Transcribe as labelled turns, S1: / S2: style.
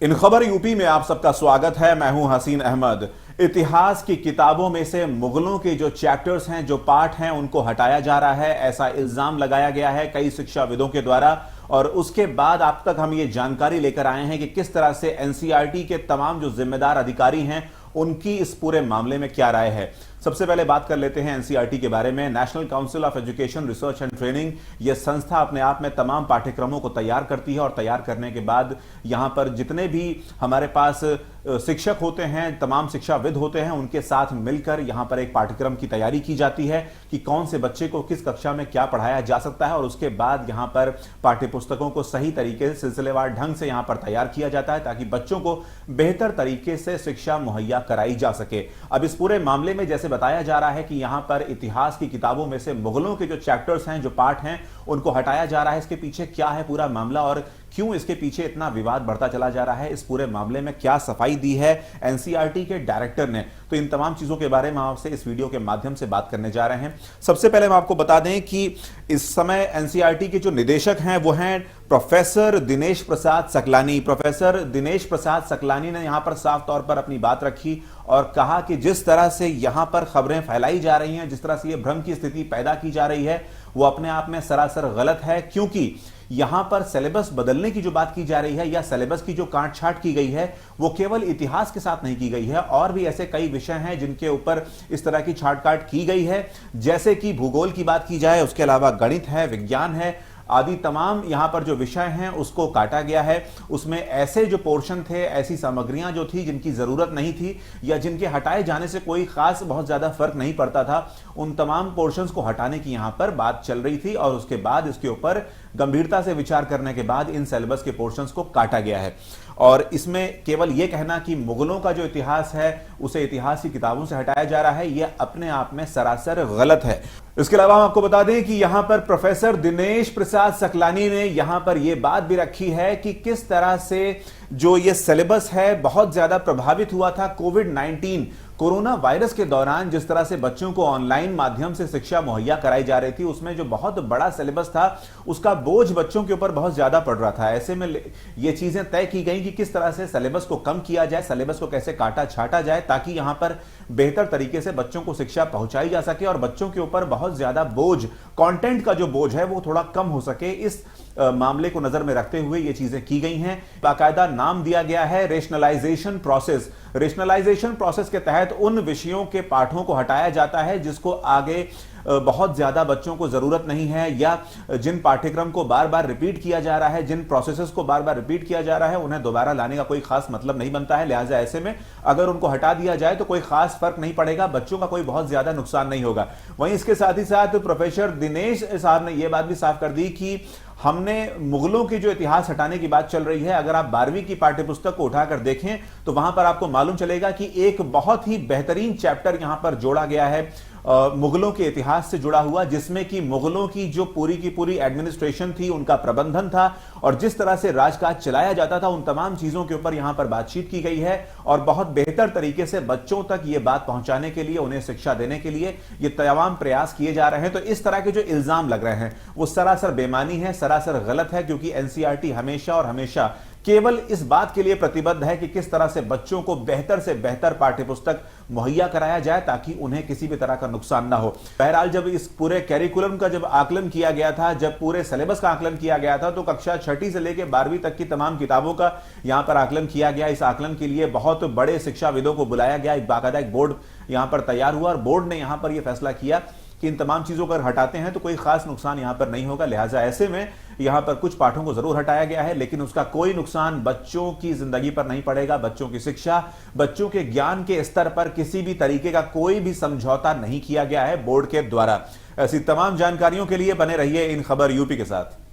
S1: इन खबर यूपी में आप सबका स्वागत है। मैं हूं हसीन अहमद। इतिहास की किताबों में से मुगलों के जो चैप्टर्स हैं, जो पार्ट हैं, उनको हटाया जा रहा है, ऐसा इल्जाम लगाया गया है कई शिक्षाविदों के द्वारा। और उसके बाद आप तक हम ये जानकारी लेकर आए हैं कि किस तरह से एनसीईआरटी के तमाम जो जिम्मेदार अधिकारी हैं उनकी इस पूरे मामले में क्या राय है। सबसे पहले बात कर लेते हैं एनसीईआरटी के बारे में। National council of education research and training, यह संस्था अपने आप में तमाम पाठ्यक्रमों को तैयार करती है और तैयार करने के बाद यहां पर जितने भी हमारे पास शिक्षक होते हैं, तमाम शिक्षाविद होते हैं, उनके साथ मिलकर यहां पर एक पाठ्यक्रम की तैयारी की जाती है कि कौन से बच्चे को किस कक्षा में क्या पढ़ाया जा सकता है। और उसके बाद यहां पर पाठ्यपुस्तकों को सही तरीके से सिलसिलेवार ढंग से यहां पर तैयार किया जाता है ताकि बच्चों को बेहतर तरीके से शिक्षा मुहैया कराई जा सके। अब इस पूरे मामले में जैसे बताया जा रहा है कि यहां पर इतिहास की किताबों में से मुगलों के जो चैप्टर्स हैं, जो पार्ट हैं, उनको हटाया जा रहा है। इसके पीछे क्या है पूरा मामला और क्यों इसके पीछे इतना विवाद बढ़ता चला जा रहा है, इस पूरे मामले में क्या सफाई दी है एनसीईआरटी के डायरेक्टर ने, तो इन तमाम चीजों के बारे में आपसे इस वीडियो के माध्यम से बात करने जा रहे हैं। सबसे पहले हम आपको बता दें कि इस समय एनसीईआरटी के जो निदेशक हैं वो हैं प्रोफेसर दिनेश प्रसाद सकलानी। प्रोफेसर दिनेश प्रसाद सकलानी ने यहां पर साफ तौर पर अपनी बात रखी और कहा कि जिस तरह से यहां पर खबरें फैलाई जा रही हैं, जिस तरह से यह भ्रम की स्थिति पैदा की जा रही है, वो अपने आप में सरासर गलत है। क्योंकि यहां पर सिलेबस बदलने की जो बात की जा रही है या सिलेबस की जो काट छांट की गई है वो केवल इतिहास के साथ नहीं की गई है, और भी ऐसे कई विषय हैं जिनके ऊपर इस तरह की छांट काट की गई है। जैसे कि भूगोल की बात की जाए, उसके अलावा गणित है, विज्ञान है, आदि तमाम यहां पर जो विषय हैं उसको काटा गया है। उसमें ऐसे जो पोर्शन थे, ऐसी सामग्रियां जो थी जिनकी जरूरत नहीं थी या जिनके हटाए जाने से कोई खास बहुत ज्यादा फर्क नहीं पड़ता था, उन तमाम पोर्शंस को हटाने की यहां पर बात चल रही थी। और उसके बाद इसके ऊपर गंभीरता से विचार करने के बाद इन सिलेबस के पोर्शंस को काटा गया है। और इसमें केवल यह कहना कि मुगलों का जो इतिहास है उसे इतिहास की किताबों से हटाया जा रहा है, यह अपने आप में सरासर गलत है। इसके अलावा हम आपको बता दें कि यहां पर प्रोफेसर दिनेश प्रसाद सकलानी ने यहां पर यह बात भी रखी है कि किस तरह से जो ये सिलेबस है बहुत ज्यादा प्रभावित हुआ था कोविड-19 कोरोना वायरस के दौरान। जिस तरह से बच्चों को ऑनलाइन माध्यम से शिक्षा मुहैया कराई जा रही थी, उसमें जो बहुत बड़ा सिलेबस था उसका बोझ बच्चों के ऊपर बहुत ज्यादा पड़ रहा था। ऐसे में ये चीजें तय की गई कि किस तरह से सिलेबस को कम किया जाए, सिलेबस को कैसे काटा छाटा जाए ताकि यहां पर बेहतर तरीके से बच्चों को शिक्षा पहुंचाई जा सके और बच्चों के ऊपर बहुत ज्यादा बोझ, कंटेंट का जो बोझ है वो थोड़ा कम हो सके। इस मामले को नजर में रखते हुए ये चीजें की गई हैं। बाकायदा नाम दिया गया है रेशनलाइजेशन प्रोसेस। रेशनलाइजेशन प्रोसेस के तहत उन विषयों के पाठों को हटाया जाता है जिसको आगे बहुत ज्यादा बच्चों को जरूरत नहीं है, या जिन पाठ्यक्रम को बार बार रिपीट किया जा रहा है, जिन प्रोसेसेस को बार बार रिपीट किया जा रहा है, उन्हें दोबारा लाने का कोई खास मतलब नहीं बनता है। लिहाजा ऐसे में अगर उनको हटा दिया जाए तो कोई खास फर्क नहीं पड़ेगा, बच्चों का कोई बहुत ज्यादा नुकसान नहीं होगा। वहीं इसके साथ ही साथ प्रोफेसर दिनेश साहब ने यह बात भी साफ कर दी कि हमने मुगलों की जो इतिहास हटाने की बात चल रही है, अगर आप 12वीं की पाठ्यपुस्तक को उठाकर देखें तो वहां पर आपको मालूम चलेगा कि एक बहुत ही बेहतरीन चैप्टर यहां पर जोड़ा गया है मुगलों के इतिहास से जुड़ा हुआ, जिसमें कि मुगलों की जो पूरी की पूरी एडमिनिस्ट्रेशन थी, उनका प्रबंधन था और जिस तरह से राजकाज चलाया जाता था, उन तमाम चीजों के ऊपर यहां पर बातचीत की गई है। और बहुत बेहतर तरीके से बच्चों तक यह बात पहुंचाने के लिए, उन्हें शिक्षा देने के लिए ये तमाम प्रयास किए जा रहे हैं। तो इस तरह के जो इल्जाम लग रहे हैं वो सरासर बेमानी है, सरासर गलत है, क्योंकि एनसीईआरटी हमेशा और हमेशा केवल इस बात के लिए प्रतिबद्ध है कि किस तरह से बच्चों को बेहतर से बेहतर पाठ्यपुस्तक मुहैया कराया जाए ताकि उन्हें किसी भी तरह का नुकसान ना हो। बहरहाल जब इस पूरे कैरिकुलम का जब आकलन किया गया था, जब पूरे सिलेबस का आकलन किया गया था, तो कक्षा 6ठी से लेकर 12वीं तक की तमाम किताबों का यहां पर आकलन किया गया। इस आकलन के लिए बहुत बड़े शिक्षाविदों को बुलाया गया, एक बाकायदा एक बोर्ड यहां पर तैयार हुआ और बोर्ड ने यहां पर यह फैसला किया कि इन तमाम चीजों को हटाते हैं तो कोई खास नुकसान यहां पर नहीं होगा। लिहाजा ऐसे में यहां पर कुछ पाठों को जरूर हटाया गया है, लेकिन उसका कोई नुकसान बच्चों की जिंदगी पर नहीं पड़ेगा। बच्चों की शिक्षा, बच्चों के ज्ञान के स्तर पर किसी भी तरीके का कोई भी समझौता नहीं किया गया है बोर्ड के द्वारा। ऐसी तमाम जानकारियों के लिए बने रहिए इन खबर यूपी के साथ।